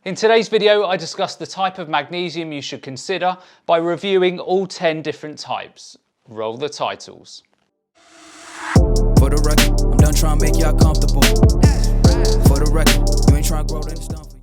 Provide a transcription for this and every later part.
In today's video, I discuss the type of magnesium you should consider by reviewing all 10 different types. Roll the titles. For the record, I'm done trying to make y'all comfortable. For the record, you ain't trying to grow then it's done for you.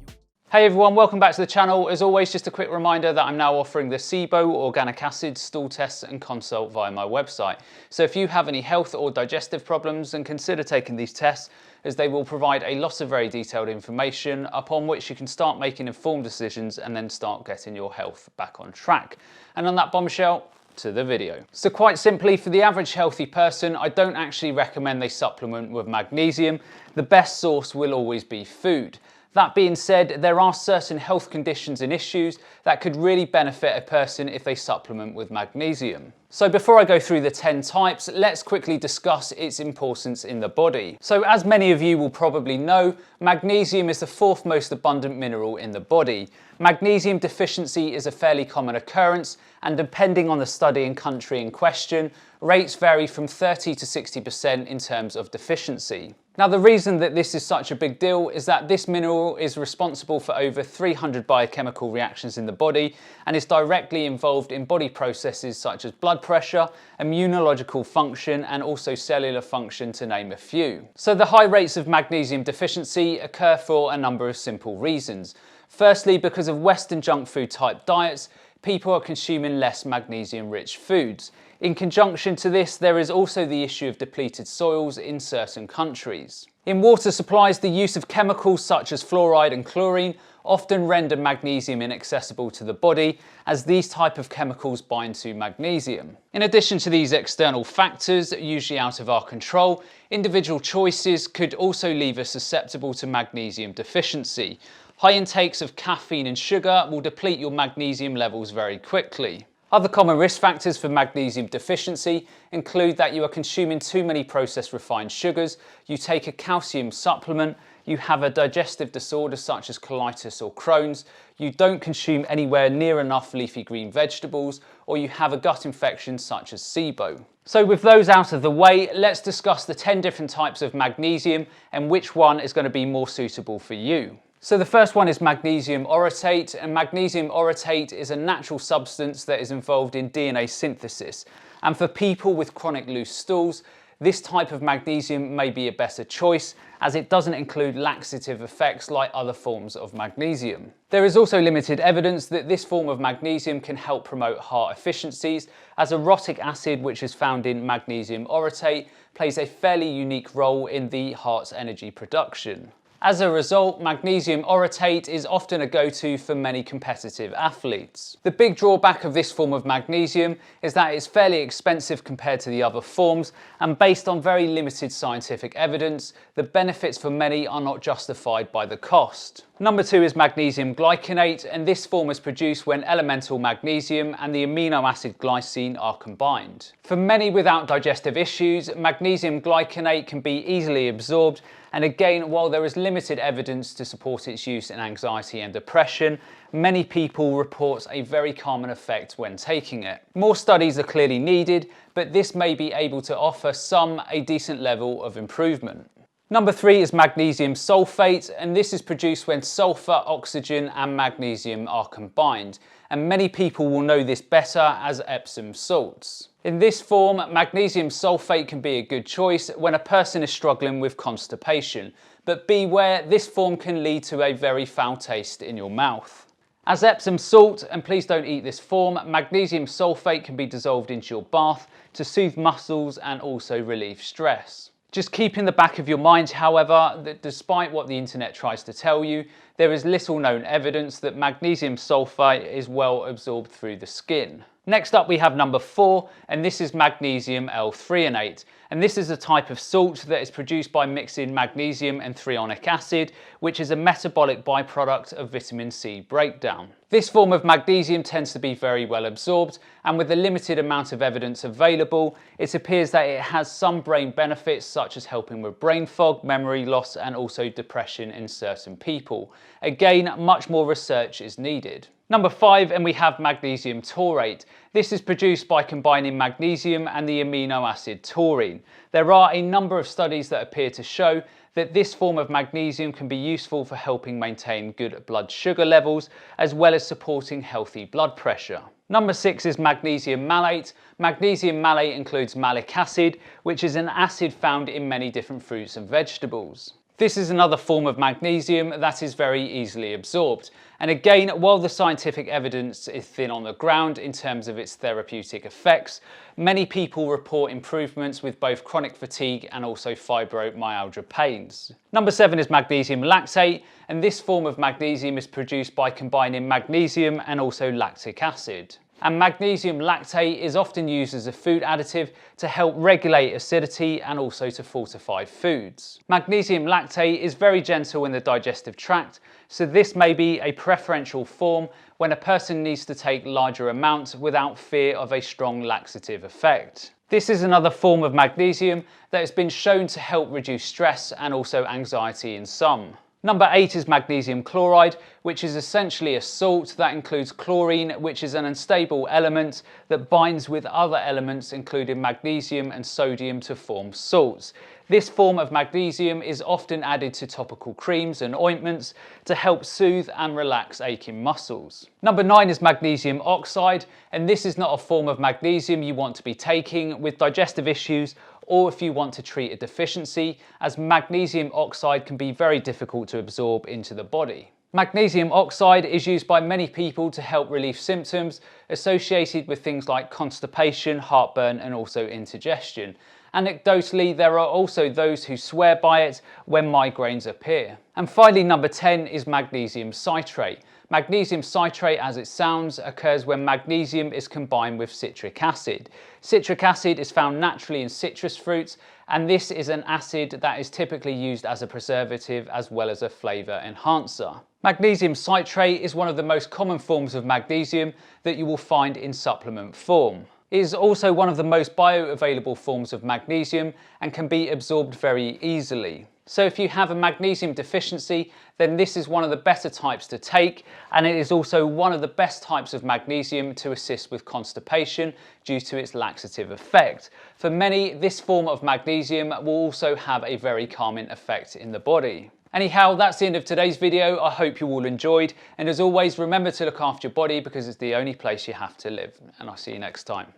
Hey everyone, welcome back to the channel. As always, just a quick reminder that I'm now offering the SIBO organic acid stool tests and consult via my website. So if you have any health or digestive problems, then consider taking these tests, as they will provide a lot of very detailed information upon which you can start making informed decisions and then start getting your health back on track. And on that bombshell, to the video. So quite simply, for the average healthy person, I don't actually recommend they supplement with magnesium. The best source will always be food. That being said, there are certain health conditions and issues that could really benefit a person if they supplement with magnesium. So before I go through the 10 types, let's quickly discuss its importance in the body. So as many of you will probably know, magnesium is the fourth most abundant mineral in the body. Magnesium deficiency is a fairly common occurrence, and depending on the study and country in question, rates vary from 30 to 60% in terms of deficiency. Now, the reason that this is such a big deal is that this mineral is responsible for over 300 biochemical reactions in the body and is directly involved in body processes such as blood pressure, immunological function, and also cellular function, to name a few. So the high rates of magnesium deficiency occur for a number of simple reasons. Firstly, because of Western junk food type diets, people are consuming less magnesium-rich foods. In conjunction to this, there is also the issue of depleted soils in certain countries. In water supplies, the use of chemicals such as fluoride and chlorine often render magnesium inaccessible to the body, as these type of chemicals bind to magnesium. In addition to these external factors, usually out of our control, individual choices could also leave us susceptible to magnesium deficiency. High intakes of caffeine and sugar will deplete your magnesium levels very quickly. Other common risk factors for magnesium deficiency include that you are consuming too many processed refined sugars, you take a calcium supplement, you have a digestive disorder such as colitis or Crohn's, you don't consume anywhere near enough leafy green vegetables, or you have a gut infection such as SIBO. So with those out of the way, let's discuss the 10 different types of magnesium and which one is going to be more suitable for you. So the first one is magnesium orotate, and magnesium orotate is a natural substance that is involved in DNA synthesis. And for people with chronic loose stools, this type of magnesium may be a better choice, as it doesn't include laxative effects like other forms of magnesium. There is also limited evidence that this form of magnesium can help promote heart efficiencies, as orotic acid, which is found in magnesium orotate, plays a fairly unique role in the heart's energy production. As a result, magnesium orotate is often a go-to for many competitive athletes. The big drawback of this form of magnesium is that it's fairly expensive compared to the other forms, and based on very limited scientific evidence, the benefits for many are not justified by the cost. Number 2 is magnesium glycinate, and this form is produced when elemental magnesium and the amino acid glycine are combined. For many without digestive issues, magnesium glycinate can be easily absorbed, and again, while there is limited evidence to support its use in anxiety and depression, many people report a very calming effect when taking it. More studies are clearly needed, but this may be able to offer some a decent level of improvement. Number 3 is magnesium sulphate, and this is produced when sulfur, oxygen and magnesium are combined, and many people will know this better as Epsom salts. In this form, magnesium sulphate can be a good choice when a person is struggling with constipation, but beware, this form can lead to a very foul taste in your mouth. As Epsom salt, and please don't eat this form, magnesium sulphate can be dissolved into your bath to soothe muscles and also relieve stress. Just keep in the back of your mind, however, that despite what the internet tries to tell you, there is little known evidence that magnesium sulphate is well absorbed through the skin. Next up we have number 4, and this is magnesium L-threonate, and this is a type of salt that is produced by mixing magnesium and THREONIC acid, which is a metabolic byproduct of vitamin C breakdown. This form of magnesium tends to be very well absorbed, and with the limited amount of evidence available, it appears that it has some brain benefits such as helping with brain fog, memory loss and also depression in certain people. Again, much more research is needed. Number 5, and we have magnesium taurate. This is produced by combining magnesium and the amino acid taurine. There are a number of studies that appear to show that this form of magnesium can be useful for helping maintain good blood sugar levels as well as supporting healthy blood pressure. Number 6 is magnesium malate. Magnesium malate includes malic acid, which is an acid found in many different fruits and vegetables. This is another form of magnesium that is very easily absorbed. And again, while the scientific evidence is thin on the ground in terms of its therapeutic effects, many people report improvements with both chronic fatigue and also fibromyalgia pains. Number 7 is magnesium lactate, and this form of magnesium is produced by combining magnesium and also lactic acid. And magnesium lactate is often used as a food additive to help regulate acidity and also to fortify foods. Magnesium lactate is very gentle in the digestive tract, so this may be a preferential form when a person needs to take larger amounts without fear of a strong laxative effect. This is another form of magnesium that has been shown to help reduce stress and also anxiety in some. Number 8 is magnesium chloride, which is essentially a salt that includes chlorine, which is an unstable element that binds with other elements including magnesium and sodium to form salts. This form of magnesium is often added to topical creams and ointments to help soothe and relax aching muscles. Number 9 is magnesium oxide, and this is not a form of magnesium you want to be taking with digestive issues or if you want to treat a deficiency, as magnesium oxide can be very difficult to absorb into the body. Magnesium oxide is used by many people to help relieve symptoms associated with things like constipation, heartburn and also indigestion. Anecdotally, there are also those who swear by it when migraines appear. And finally, number 10 is magnesium citrate. Magnesium citrate, as it sounds, occurs when magnesium is combined with citric acid. Citric acid is found naturally in citrus fruits, and this is an acid that is typically used as a preservative as well as a flavour enhancer. Magnesium citrate is one of the most common forms of magnesium that you will find in supplement form. It is also one of the most bioavailable forms of magnesium and can be absorbed very easily. So if you have a magnesium deficiency, then this is one of the better types to take, and it is also one of the best types of magnesium to assist with constipation due to its laxative effect. For many, this form of magnesium will also have a very calming effect in the body. Anyhow, that's the end of today's video. I hope you all enjoyed, and as always, remember to look after your body because it's the only place you have to live, and I'll see you next time.